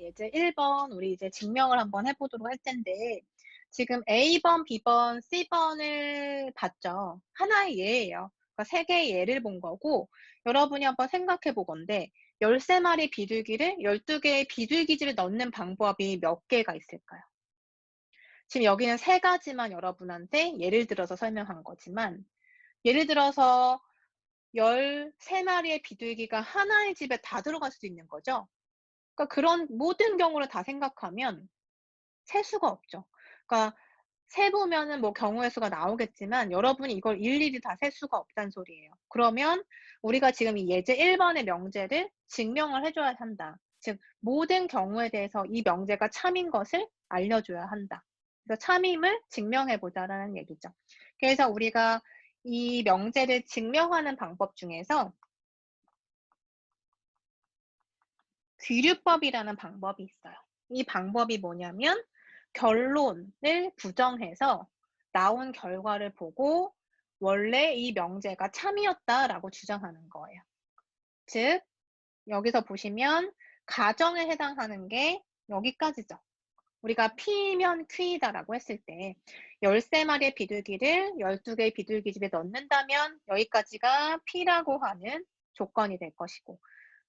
예제 1번 우리 이제 증명을 한번 해 보도록 할 텐데 지금 A번, B번, C번을 봤죠. 하나의 예예요. 그러니까 3개의 예를 본 거고 여러분이 한번 생각해 보건대 13마리 비둘기를 12개의 비둘기집에 넣는 방법이 몇 개가 있을까요? 지금 여기는 3가지만 여러분한테 예를 들어서 설명한 거지만 예를 들어서 13마리의 비둘기가 하나의 집에 다 들어갈 수 있는 거죠. 그러니까 그런 모든 경우를 다 생각하면 셀 수가 없죠. 그러니까 세 보면은 뭐 경우의 수가 나오겠지만 여러분이 이걸 일일이 다 셀 수가 없다는 소리예요. 그러면 우리가 지금 이 예제 1번의 명제를 증명을 해 줘야 한다. 즉 모든 경우에 대해서 이 명제가 참인 것을 알려줘야 한다. 그래서 참임을 증명해 보자라는 얘기죠. 그래서 우리가 이 명제를 증명하는 방법 중에서 귀류법이라는 방법이 있어요. 이 방법이 뭐냐면 결론을 부정해서 나온 결과를 보고 원래 이 명제가 참이었다라고 주장하는 거예요. 즉 여기서 보시면 가정에 해당하는 게 여기까지죠. 우리가 P면 Q이다라고 했을 때 13마리의 비둘기를 12개의 비둘기집에 넣는다면 여기까지가 P라고 하는 조건이 될 것이고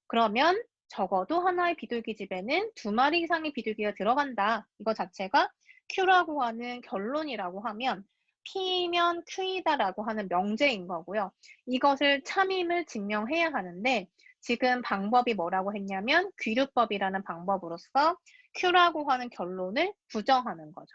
그러면 적어도 하나의 비둘기집에는 2마리 이상의 비둘기가 들어간다. 이거 자체가 Q라고 하는 결론이라고 하면 P면 Q이다라고 하는 명제인 거고요. 이것을 참임을 증명해야 하는데 지금 방법이 뭐라고 했냐면 귀류법이라는 방법으로서 Q라고 하는 결론을 부정하는 거죠.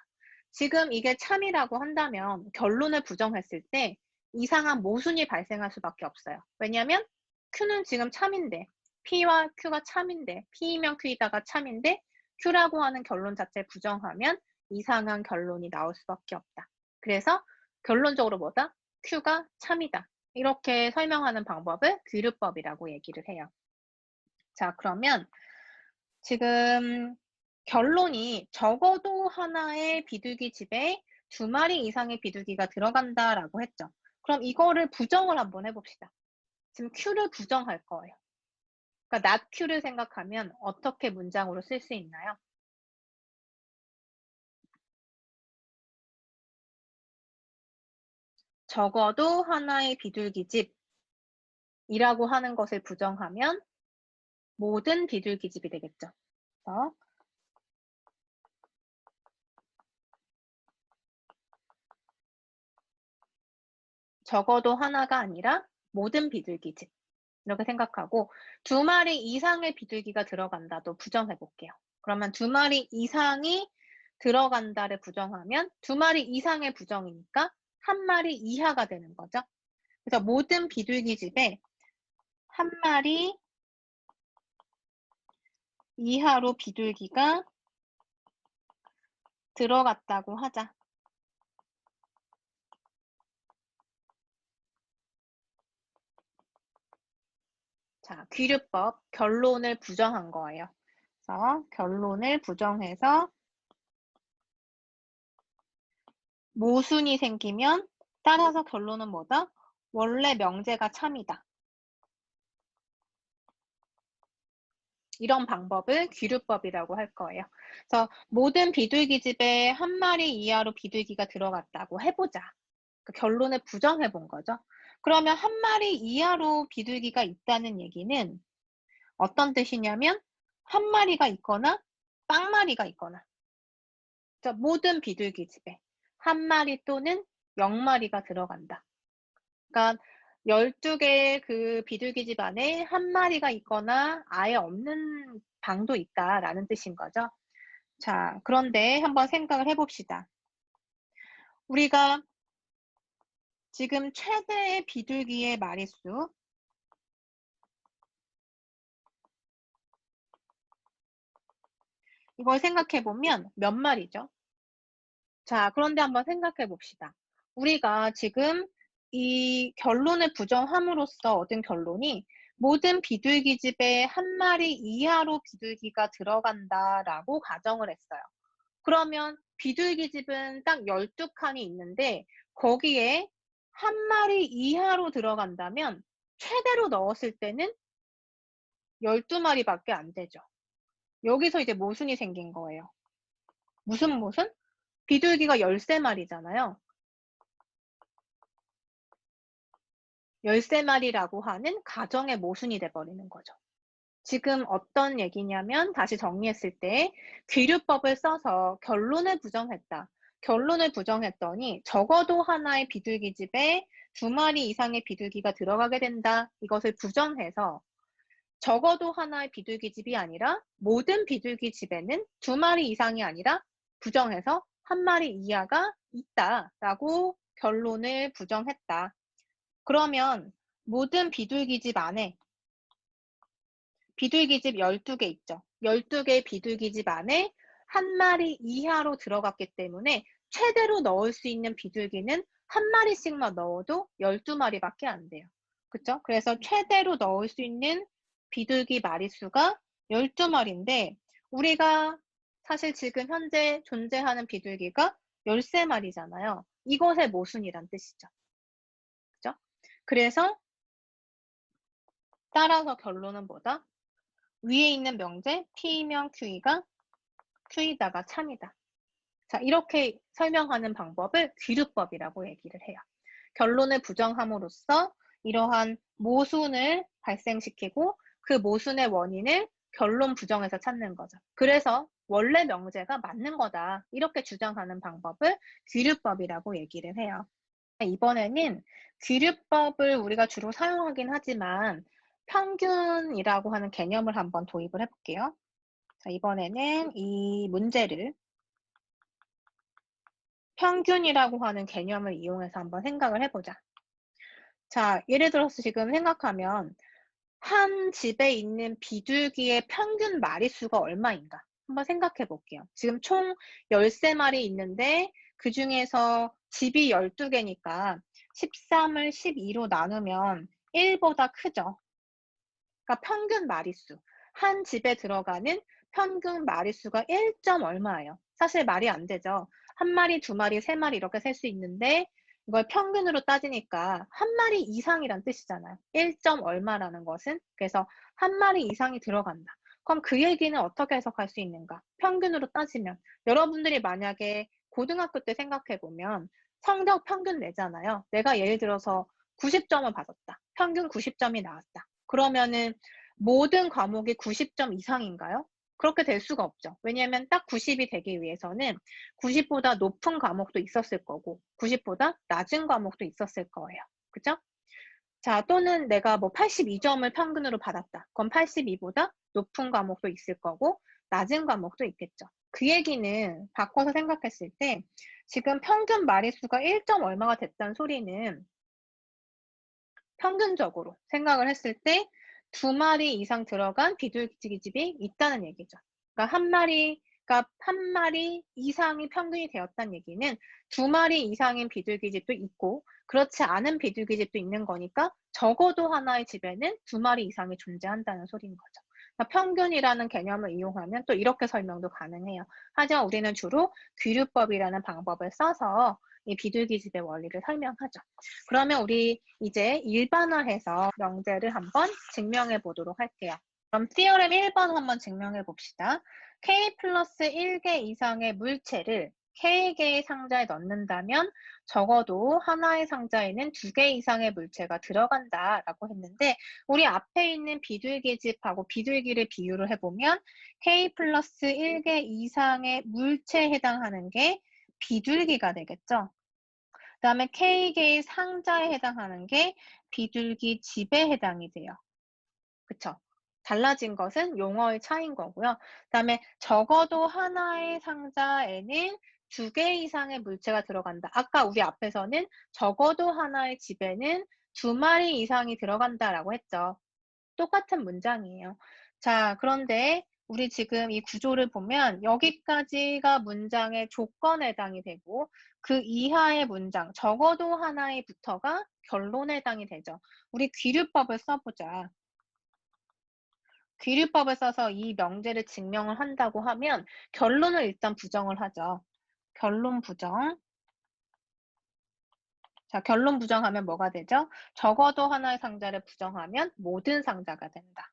지금 이게 참이라고 한다면 결론을 부정했을 때 이상한 모순이 발생할 수밖에 없어요. 왜냐하면 Q는 지금 참인데 P와 Q가 참인데 P이면 Q이다가 참인데 Q라고 하는 결론 자체를 부정하면 이상한 결론이 나올 수밖에 없다. 그래서 결론적으로 뭐다? Q가 참이다. 이렇게 설명하는 방법을 귀류법이라고 얘기를 해요. 자, 그러면 지금 결론이 적어도 하나의 비둘기 집에 2마리 이상의 비둘기가 들어간다라고 했죠. 그럼 이거를 부정을 한번 해봅시다. 지금 Q를 부정할 거예요. 그러니까 not Q를 생각하면 어떻게 문장으로 쓸 수 있나요? 적어도 하나의 비둘기집이라고 하는 것을 부정하면 모든 비둘기집이 되겠죠. 그래서 적어도 하나가 아니라 모든 비둘기집 이렇게 생각하고 2마리 이상의 비둘기가 들어간다도 부정해 볼게요. 그러면 2마리 이상이 들어간다를 부정하면 2마리 이상의 부정이니까 1마리 이하가 되는 거죠. 그래서 모든 비둘기집에 1마리 이하로 비둘기가 들어갔다고 하자. 자, 귀류법 결론을 부정한 거예요. 그래서 결론을 부정해서 모순이 생기면 따라서 결론은 뭐다? 원래 명제가 참이다. 이런 방법을 귀류법이라고 할 거예요. 그래서 모든 비둘기집에 1마리 이하로 비둘기가 들어갔다고 해보자. 그 결론을 부정해 본 거죠. 그러면 1마리 이하로 비둘기가 있다는 얘기는 어떤 뜻이냐면 1마리가 있거나 빵마리가 있거나 모든 비둘기집에 1마리 또는 0마리가 들어간다. 그러니까 12개의 그 비둘기집 안에 1마리가 있거나 아예 없는 방도 있다라는 뜻인 거죠. 자, 그런데 한번 생각을 해봅시다. 우리가 지금 최대의 비둘기의 마리수 이걸 생각해 보면 몇 마리죠? 자, 그런데 한번 생각해 봅시다. 우리가 지금 이 결론을 부정함으로써 얻은 결론이 모든 비둘기집에 1마리 이하로 비둘기가 들어간다라고 가정을 했어요. 그러면 비둘기집은 딱 12칸이 있는데 거기에 1마리 이하로 들어간다면 최대로 넣었을 때는 12마리밖에 안 되죠. 여기서 이제 모순이 생긴 거예요. 무슨 모순? 비둘기가 13마리잖아요. 13마리라고 하는 가정의 모순이 돼 버리는 거죠. 지금 어떤 얘기냐면 다시 정리했을 때 귀류법을 써서 결론을 부정했다. 결론을 부정했더니 적어도 하나의 비둘기 집에 2마리 이상의 비둘기가 들어가게 된다. 이것을 부정해서 적어도 하나의 비둘기 집이 아니라 모든 비둘기 집에는 2마리 이상이 아니라 부정해서 1마리 이하가 있다라고 결론을 부정했다. 그러면 모든 비둘기 집 안에 비둘기 집 12개 있죠. 12개의 비둘기 집 안에 1마리 이하로 들어갔기 때문에 최대로 넣을 수 있는 비둘기는 1마리씩만 넣어도 12마리밖에 안 돼요. 그쵸? 그래서 최대로 넣을 수 있는 비둘기 마리수가 12마리인데 우리가 사실 지금 현재 존재하는 비둘기가 13마리잖아요. 이것의 모순이란 뜻이죠. 그죠? 그래서 따라서 결론은 뭐다? 위에 있는 명제 P면 Q이가 Q이다가 참이다. 자, 이렇게 설명하는 방법을 귀류법이라고 얘기를 해요. 결론을 부정함으로써 이러한 모순을 발생시키고 그 모순의 원인을 결론 부정에서 찾는 거죠. 그래서 원래 명제가 맞는 거다. 이렇게 주장하는 방법을 귀류법이라고 얘기를 해요. 이번에는 귀류법을 우리가 주로 사용하긴 하지만 평균이라고 하는 개념을 한번 도입을 해볼게요. 자, 이번에는 이 문제를 평균이라고 하는 개념을 이용해서 한번 생각을 해보자. 자, 예를 들어서 지금 생각하면 한 집에 있는 비둘기의 평균 마리수가 얼마인가? 한번 생각해 볼게요. 지금 총 13마리 있는데 그 중에서 집이 12개니까 13을 12로 나누면 1보다 크죠. 그러니까 평균 마리수. 한 집에 들어가는 평균 마리수가 1. 얼마예요? 사실 말이 안 되죠. 1마리, 2마리, 3마리 이렇게 셀 수 있는데 이걸 평균으로 따지니까 1마리 이상이란 뜻이잖아요. 1. 얼마라는 것은. 그래서 1마리 이상이 들어간다. 그럼 그 얘기는 어떻게 해석할 수 있는가? 평균으로 따지면 여러분들이 만약에 고등학교 때 생각해 보면 성적 평균 내잖아요. 내가 예를 들어서 90점을 받았다. 평균 90점이 나왔다. 그러면은 모든 과목이 90점 이상인가요? 그렇게 될 수가 없죠. 왜냐하면 딱 90이 되기 위해서는 90보다 높은 과목도 있었을 거고 90보다 낮은 과목도 있었을 거예요. 그죠? 자, 또는 내가 뭐 82점을 평균으로 받았다. 그럼 82보다 높은 과목도 있을 거고 낮은 과목도 있겠죠. 그 얘기는 바꿔서 생각했을 때 지금 평균 마리수가 1. 얼마가 됐다는 소리는 평균적으로 생각을 했을 때 2마리 이상 들어간 비둘기집이 있다는 얘기죠. 그러니까 한 마리 이상이 평균이 되었다는 얘기는 2마리 이상인 비둘기집도 있고 그렇지 않은 비둘기집도 있는 거니까 적어도 하나의 집에는 2마리 이상이 존재한다는 소리인 거죠. 그러니까 평균이라는 개념을 이용하면 또 이렇게 설명도 가능해요. 하지만 우리는 주로 귀류법이라는 방법을 써서 이 비둘기집의 원리를 설명하죠. 그러면 우리 이제 일반화해서 명제를 한번 증명해 보도록 할게요. 그럼 티어렘 1번 한번 증명해 봅시다. K 플러스 1개 이상의 물체를 K개의 상자에 넣는다면 적어도 하나의 상자에는 2개 이상의 물체가 들어간다라고 했는데 우리 앞에 있는 비둘기 집하고 비둘기를 비유를 해보면 K 플러스 1개 이상의 물체에 해당하는 게 비둘기가 되겠죠. 그 다음에 K개의 상자에 해당하는 게 비둘기 집에 해당이 돼요. 그쵸? 달라진 것은 용어의 차이인 거고요. 그 다음에 적어도 하나의 상자에는 2개 이상의 물체가 들어간다. 아까 우리 앞에서는 적어도 하나의 집에는 2마리 이상이 들어간다라고 했죠. 똑같은 문장이에요. 자, 그런데 우리 지금 이 구조를 보면 여기까지가 문장의 조건에 해당이 되고 그 이하의 문장, 적어도 하나의 부터가 결론에 해당이 되죠. 우리 귀류법을 써보자. 귀류법을 써서 이 명제를 증명을 한다고 하면 결론을 일단 부정을 하죠. 결론 부정. 자, 결론 부정하면 뭐가 되죠? 적어도 하나의 상자를 부정하면 모든 상자가 된다.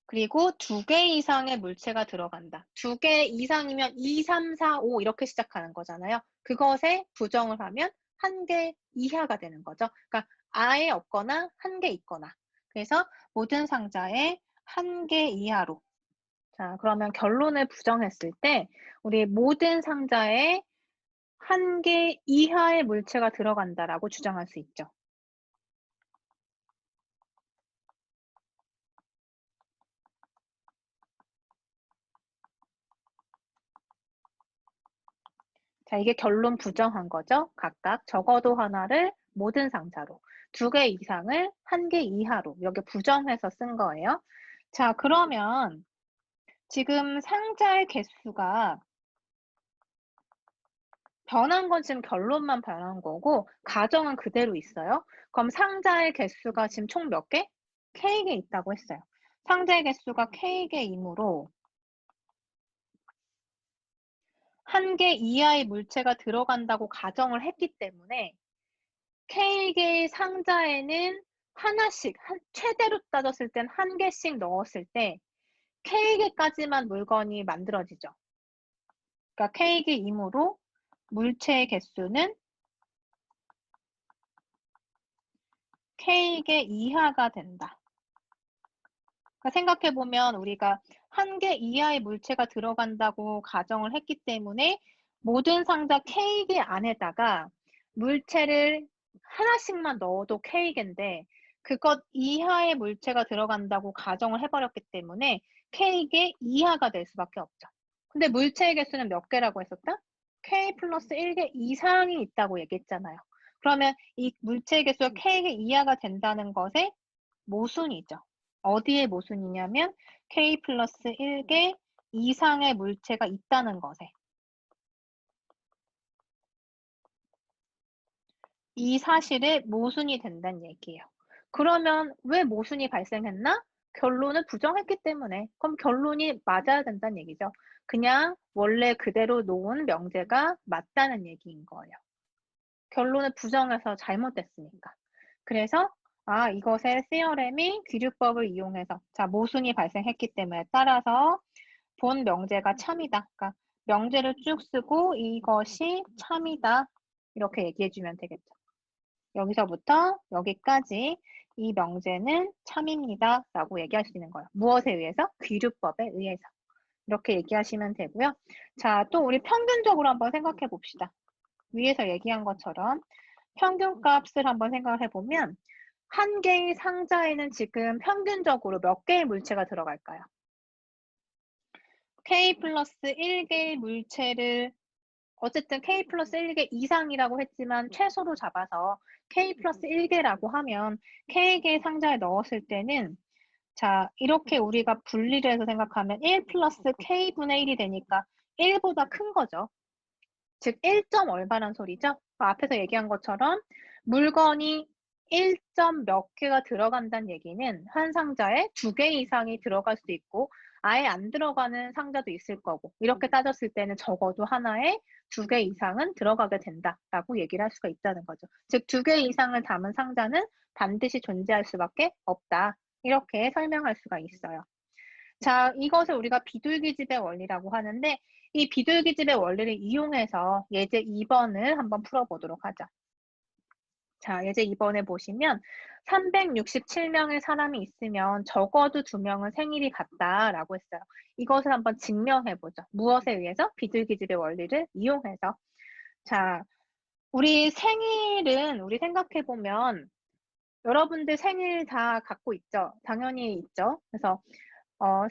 그리고 2개 이상의 물체가 들어간다. 2개 이상이면 2, 3, 4, 5 이렇게 시작하는 거잖아요. 그것에 부정을 하면 1개 이하가 되는 거죠. 그러니까 아예 없거나 1개 있거나. 그래서 모든 상자에 1개 이하로. 자, 그러면 결론을 부정했을 때 우리 모든 상자에 1개 이하의 물체가 들어간다라고 주장할 수 있죠. 자, 이게 결론 부정한 거죠. 각각 적어도 하나를 모든 상자로, 2개 이상을 1개 이하로 여기 부정해서 쓴 거예요. 자, 그러면 지금 상자의 개수가 변한 건 지금 결론만 변한 거고 가정은 그대로 있어요. 그럼 상자의 개수가 지금 총 몇 개? K개 있다고 했어요. 상자의 개수가 K개이므로 1개 이하의 물체가 들어간다고 가정을 했기 때문에 K개의 상자에는 하나씩, 최대로 따졌을 땐 1개씩 넣었을 때 K개까지만 물건이 만들어지죠. 그러니까 K개이므로 물체의 개수는 K개 이하가 된다. 그러니까 생각해보면 우리가 1개 이하의 물체가 들어간다고 가정을 했기 때문에 모든 상자 K개 안에다가 물체를 하나씩만 넣어도 K개인데 그것 이하의 물체가 들어간다고 가정을 해버렸기 때문에 K개 이하가 될 수밖에 없죠. 근데 물체의 개수는 몇 개라고 했었다? K 플러스 1개 이상이 있다고 얘기했잖아요. 그러면 이 물체의 개수가 K개 이하가 된다는 것의 모순이죠. 어디에 모순이냐면 K 플러스 1개 이상의 물체가 있다는 것에. 이 사실에 모순이 된다는 얘기예요. 그러면 왜 모순이 발생했나? 결론을 부정했기 때문에. 그럼 결론이 맞아야 된다는 얘기죠. 그냥 원래 그대로 놓은 명제가 맞다는 얘기인 거예요. 결론을 부정해서 잘못됐으니까. 그래서 이것의 시어렘이 귀류법을 이용해서 모순이 발생했기 때문에 따라서 본 명제가 참이다. 그러니까 명제를 쭉 쓰고 이것이 참이다. 이렇게 얘기해주면 되겠죠. 여기서부터 여기까지 이 명제는 참입니다. 라고 얘기할 수 있는 거예요. 무엇에 의해서? 귀류법에 의해서. 이렇게 얘기하시면 되고요. 자, 또 우리 평균적으로 한번 생각해 봅시다. 위에서 얘기한 것처럼 평균값을 한번 생각을 해보면 한 개의 상자에는 지금 평균적으로 몇 개의 물체가 들어갈까요? K 플러스 1개의 물체를 어쨌든 K 플러스 1개 이상이라고 했지만 최소로 잡아서 K 플러스 1개라고 하면 K개 상자에 넣었을 때는 이렇게 우리가 분리를 해서 생각하면 1 플러스 K분의 1이 되니까 1보다 큰 거죠. 즉 1점 얼마란 소리죠? 앞에서 얘기한 것처럼 물건이 1점 몇 개가 들어간다는 얘기는 한 상자에 2개 이상이 들어갈 수도 있고 아예 안 들어가는 상자도 있을 거고 이렇게 따졌을 때는 적어도 하나에 2개 이상은 들어가게 된다라고 얘기를 할 수가 있다는 거죠. 즉 2개 이상을 담은 상자는 반드시 존재할 수밖에 없다. 이렇게 설명할 수가 있어요. 자, 이것을 우리가 비둘기집의 원리라고 하는데 이 비둘기집의 원리를 이용해서 예제 2번을 한번 풀어보도록 하죠. 자, 예제 2번에 보시면 367명의 사람이 있으면 적어도 2명은 생일이 같다라고 했어요. 이것을 한번 증명해보죠. 무엇에 의해서? 비둘기집의 원리를 이용해서. 자, 우리 생일은 우리 생각해보면 여러분들 생일 다 갖고 있죠? 당연히 있죠. 그래서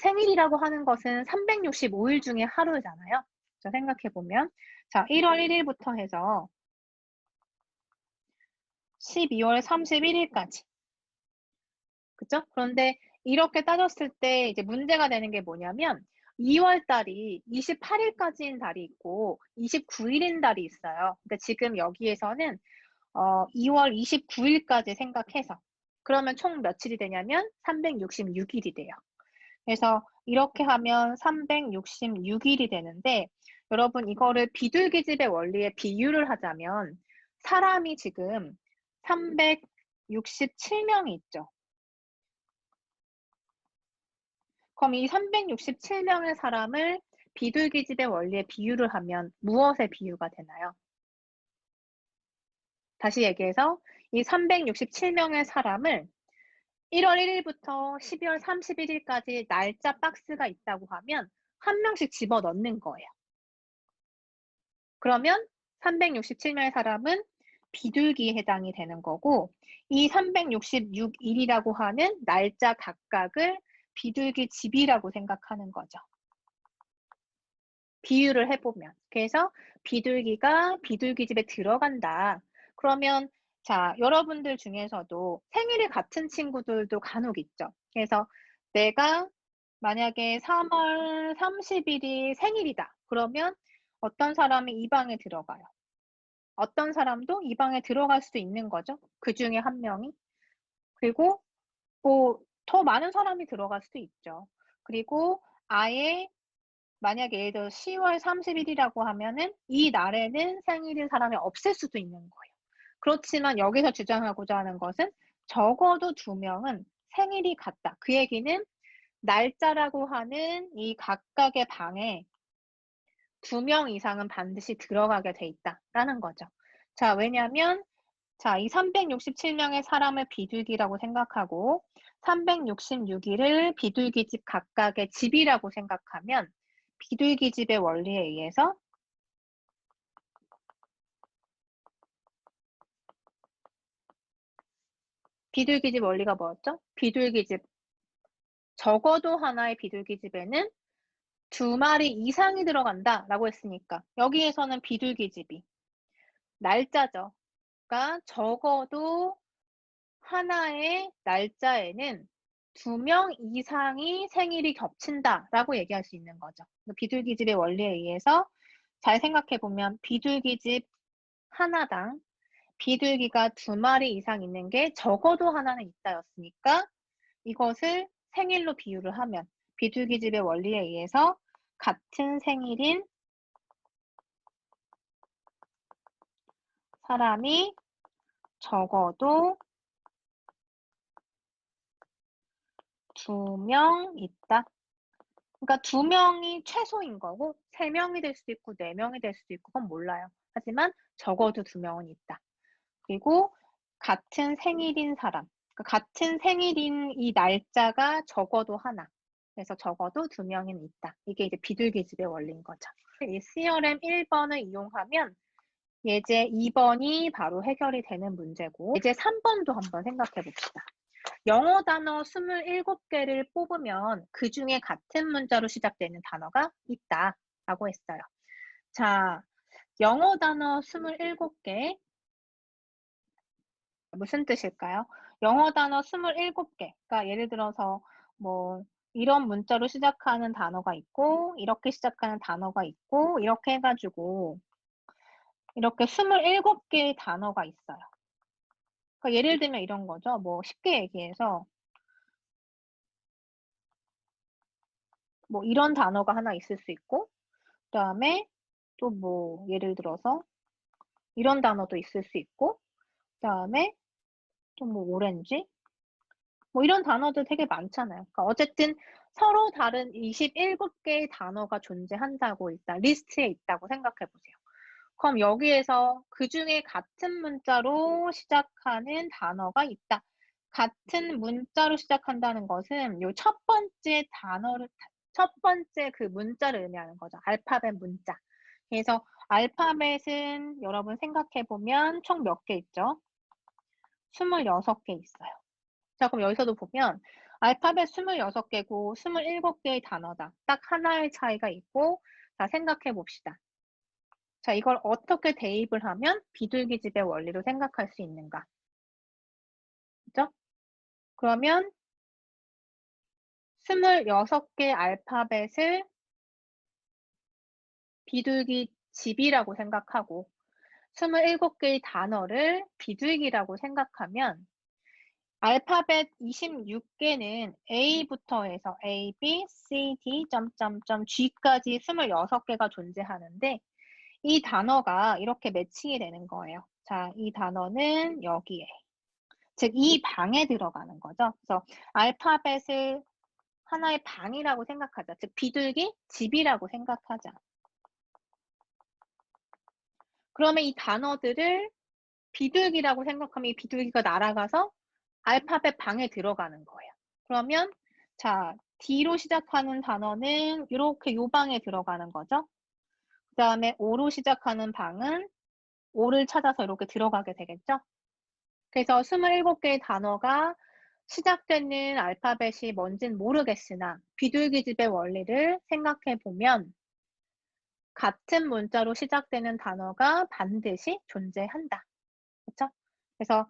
생일이라고 하는 것은 365일 중에 하루잖아요. 자, 생각해보면. 자, 1월 1일부터 해서 12월 31일까지. 그죠? 그런데 이렇게 따졌을 때 이제 문제가 되는 게 뭐냐면 2월 달이 28일까지인 달이 있고 29일인 달이 있어요. 근데 지금 여기에서는 2월 29일까지 생각해서 그러면 총 며칠이 되냐면 366일이 돼요. 그래서 이렇게 하면 366일이 되는데 여러분 이거를 비둘기집의 원리에 비유를 하자면 사람이 지금 367명이 있죠. 그럼 이 367명의 사람을 비둘기집의 원리에 비유를 하면 무엇의 비유가 되나요? 다시 얘기해서 이 367명의 사람을 1월 1일부터 12월 31일까지 날짜 박스가 있다고 하면 한 명씩 집어넣는 거예요. 그러면 367명의 사람은 비둘기에 해당이 되는 거고 이 366일이라고 하는 날짜 각각을 비둘기 집이라고 생각하는 거죠. 비유를 해보면. 그래서 비둘기가 비둘기 집에 들어간다. 그러면 자, 여러분들 중에서도 생일이 같은 친구들도 간혹 있죠. 그래서 내가 만약에 3월 30일이 생일이다. 그러면 어떤 사람이 이 방에 들어가요. 어떤 사람도 이 방에 들어갈 수도 있는 거죠. 그 중에 한 명이. 그리고 뭐 더 많은 사람이 들어갈 수도 있죠. 그리고 아예 만약에 예를 들어 10월 30일이라고 하면은 이 날에는 생일인 사람이 없을 수도 있는 거예요. 그렇지만 여기서 주장하고자 하는 것은 적어도 2명은 생일이 같다. 그 얘기는 날짜라고 하는 이 각각의 방에 2명 이상은 반드시 들어가게 돼 있다라는 거죠. 자, 왜냐면 자, 이 367명의 사람을 비둘기라고 생각하고 366일을 비둘기집 각각의 집이라고 생각하면 비둘기집의 원리에 의해서 비둘기집 원리가 뭐였죠? 비둘기집, 적어도 하나의 비둘기집에는 2마리 이상이 들어간다라고 했으니까 여기에서는 비둘기집이 날짜죠. 그러니까 적어도 하나의 날짜에는 2명 이상이 생일이 겹친다라고 얘기할 수 있는 거죠. 비둘기집의 원리에 의해서 잘 생각해 보면 비둘기집 하나당 비둘기가 2마리 이상 있는 게 적어도 하나는 있다였으니까 이것을 생일로 비유를 하면 비둘기집의 원리에 의해서 같은 생일인 사람이 적어도 2명 있다. 그러니까 2명이 최소인 거고 3명이 될 수도 있고 4명이 될 수도 있고 그건 몰라요. 하지만 적어도 2명은 있다. 그리고 같은 생일인 사람, 그러니까 같은 생일인 이 날짜가 적어도 하나. 그래서 적어도 2명은 있다. 이게 이제 비둘기집의 원리인 거죠. 이 CRM 1번을 이용하면 예제 2번이 바로 해결이 되는 문제고 예제 3번도 한번 생각해 봅시다. 영어 단어 27개를 뽑으면 그 중에 같은 문자로 시작되는 단어가 있다 라고 했어요. 자, 영어 단어 27개 무슨 뜻일까요? 영어 단어 27개. 그러니까 예를 들어서 뭐 이런 문자로 시작하는 단어가 있고 이렇게 시작하는 단어가 있고 이렇게 해가지고 이렇게 27개의 단어가 있어요. 그러니까 예를 들면 이런 거죠. 뭐 쉽게 얘기해서 뭐 이런 단어가 하나 있을 수 있고 그다음에 또 뭐 예를 들어서 이런 단어도 있을 수 있고 그다음에 또 뭐 오렌지 뭐 이런 단어들 되게 많잖아요. 그러니까 어쨌든 서로 다른 27개의 단어가 존재한다고 일단 리스트에 있다고 생각해 보세요. 그럼 여기에서 그중에 같은 문자로 시작하는 단어가 있다. 같은 문자로 시작한다는 것은 요 첫 번째 단어를 첫 번째 그 문자를 의미하는 거죠. 알파벳 문자. 그래서 알파벳은 여러분 생각해 보면 총 몇 개 있죠? 26개 있어요. 자, 그럼 여기서도 보면 알파벳 26개고 27개의 단어다. 딱 하나의 차이가 있고 자, 생각해 봅시다. 자, 이걸 어떻게 대입을 하면 비둘기집의 원리로 생각할 수 있는가? 그죠? 그러면 26개 알파벳을 비둘기 집이라고 생각하고 27개의 단어를 비둘기라고 생각하면 알파벳 26개는 A부터 해서 A, B, C, D, G까지 26개가 존재하는데 이 단어가 이렇게 매칭이 되는 거예요. 자, 이 단어는 여기에 즉 이 방에 들어가는 거죠. 그래서 알파벳을 하나의 방이라고 생각하자. 즉 비둘기, 집이라고 생각하자. 그러면 이 단어들을 비둘기라고 생각하면 이 비둘기가 날아가서 알파벳 방에 들어가는 거예요. 그러면 자, D로 시작하는 단어는 이렇게 요 방에 들어가는 거죠. 그다음에 O로 시작하는 방은 O를 찾아서 이렇게 들어가게 되겠죠. 그래서 27개의 단어가 시작되는 알파벳이 뭔진 모르겠으나 비둘기 집의 원리를 생각해 보면 같은 문자로 시작되는 단어가 반드시 존재한다. 그쵸? 그래서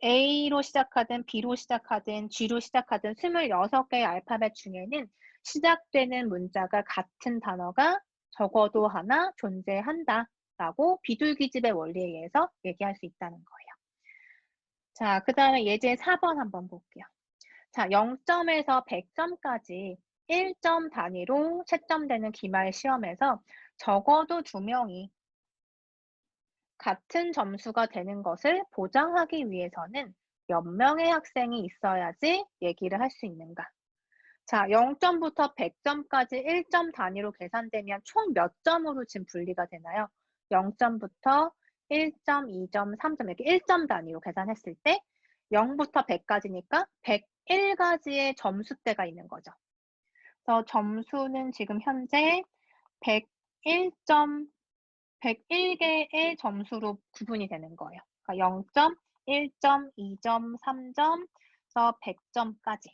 A로 시작하든 B로 시작하든 G로 시작하든 26개의 알파벳 중에는 시작되는 문자가 같은 단어가 적어도 하나 존재한다 라고 비둘기집의 원리에 의해서 얘기할 수 있다는 거예요. 자, 그 다음에 예제 4번 한번 볼게요. 자, 0점에서 100점까지 1점 단위로 채점되는 기말 시험에서 적어도 2명이 같은 점수가 되는 것을 보장하기 위해서는 몇 명의 학생이 있어야지 얘기를 할 수 있는가? 자, 0점부터 100점까지 1점 단위로 계산되면 총 몇 점으로 지금 분리가 되나요? 0점부터 1점, 2점, 3점 이렇게 1점 단위로 계산했을 때 0부터 100까지니까 101가지의 점수대가 있는 거죠. 그래서 점수는 지금 현재 101점 101개의 점수로 구분이 되는 거예요. 그러니까 0점, 1점, 2점, 3점에서 100점까지.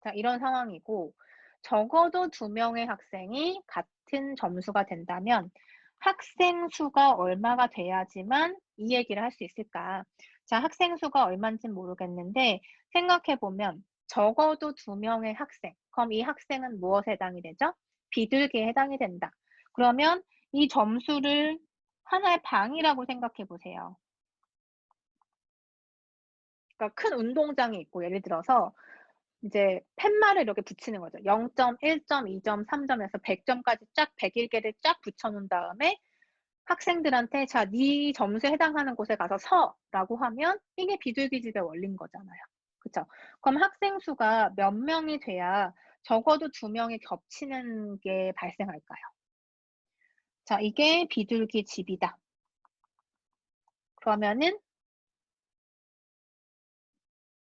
자, 이런 상황이고 적어도 2명의 학생이 같은 점수가 된다면 학생 수가 얼마가 돼야지만 이 얘기를 할 수 있을까? 자, 학생 수가 얼마인지는 모르겠는데 생각해보면 적어도 2명의 학생. 그럼 이 학생은 무엇에 해당이 되죠? 비둘기에 해당이 된다. 그러면 이 점수를 하나의 방이라고 생각해 보세요. 그러니까 큰 운동장이 있고 예를 들어서 이제 팻말을 이렇게 붙이는 거죠. 0점, 1점, 2점, 3점에서 100점까지 쫙 101개를 쫙 붙여 놓은 다음에 학생들한테 자, 네 점수에 해당하는 곳에 가서 서라고 하면 이게 비둘기집의 원리인 거잖아요. 그쵸? 그럼 학생 수가 몇 명이 돼야 적어도 2명이 겹치는 게 발생할까요? 자, 이게 비둘기 집이다. 그러면은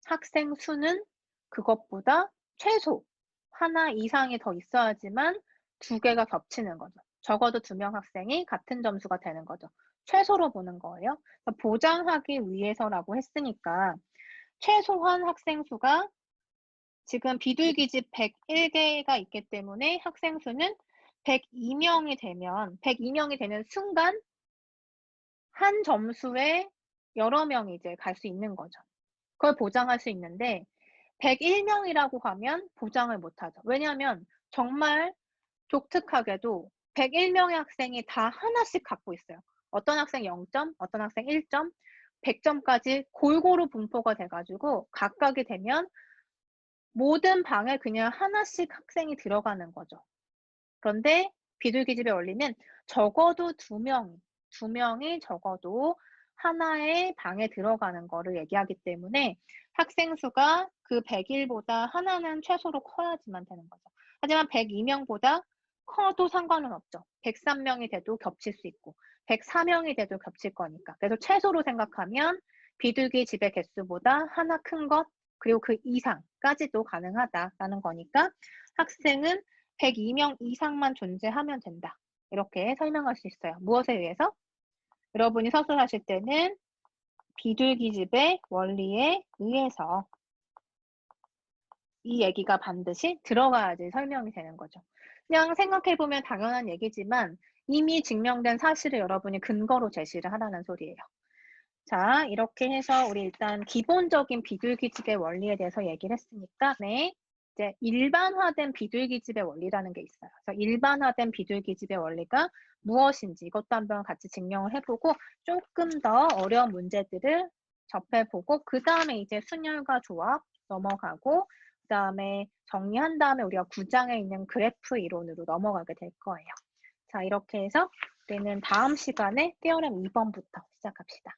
학생 수는 그것보다 최소 하나 이상이 더 있어야지만 2개가 겹치는 거죠. 적어도 2명 학생이 같은 점수가 되는 거죠. 최소로 보는 거예요. 보장하기 위해서라고 했으니까 최소한 학생 수가 지금 비둘기집 101개가 있기 때문에 학생 수는 102명이 되는 순간 한 점수에 여러 명이 이제 갈 수 있는 거죠. 그걸 보장할 수 있는데 101명이라고 하면 보장을 못하죠. 왜냐하면 정말 독특하게도 101명의 학생이 다 하나씩 갖고 있어요. 어떤 학생 0점, 어떤 학생 1점, 100점까지 골고루 분포가 돼가지고 각각이 되면 모든 방에 그냥 하나씩 학생이 들어가는 거죠. 그런데 비둘기집의 원리는 적어도 2명이 적어도 하나의 방에 들어가는 거를 얘기하기 때문에 학생 수가 그 100일보다 하나는 최소로 커야지만 되는 거죠. 하지만 102명보다 커도 상관은 없죠. 103명이 돼도 겹칠 수 있고 104명이 돼도 겹칠 거니까. 그래서 최소로 생각하면 비둘기 집의 개수보다 하나 큰 것 그리고 그 이상까지도 가능하다라는 거니까 학생은 102명 이상만 존재하면 된다. 이렇게 설명할 수 있어요. 무엇에 의해서? 여러분이 서술하실 때는 비둘기집의 원리에 의해서 이 얘기가 반드시 들어가야지 설명이 되는 거죠. 그냥 생각해보면 당연한 얘기지만 이미 증명된 사실을 여러분이 근거로 제시를 하라는 소리예요. 자, 이렇게 해서 우리 일단 기본적인 비둘기집의 원리에 대해서 얘기를 했으니까 네. 이제 일반화된 비둘기집의 원리라는 게 있어요. 그래서 일반화된 비둘기집의 원리가 무엇인지 이것도 한번 같이 증명을 해보고 조금 더 어려운 문제들을 접해보고 그 다음에 이제 순열과 조합 넘어가고 그 다음에 정리한 다음에 우리가 9장에 있는 그래프 이론으로 넘어가게 될 거예요. 자, 이렇게 해서 우리는 다음 시간에 테어렘 2번부터 시작합시다.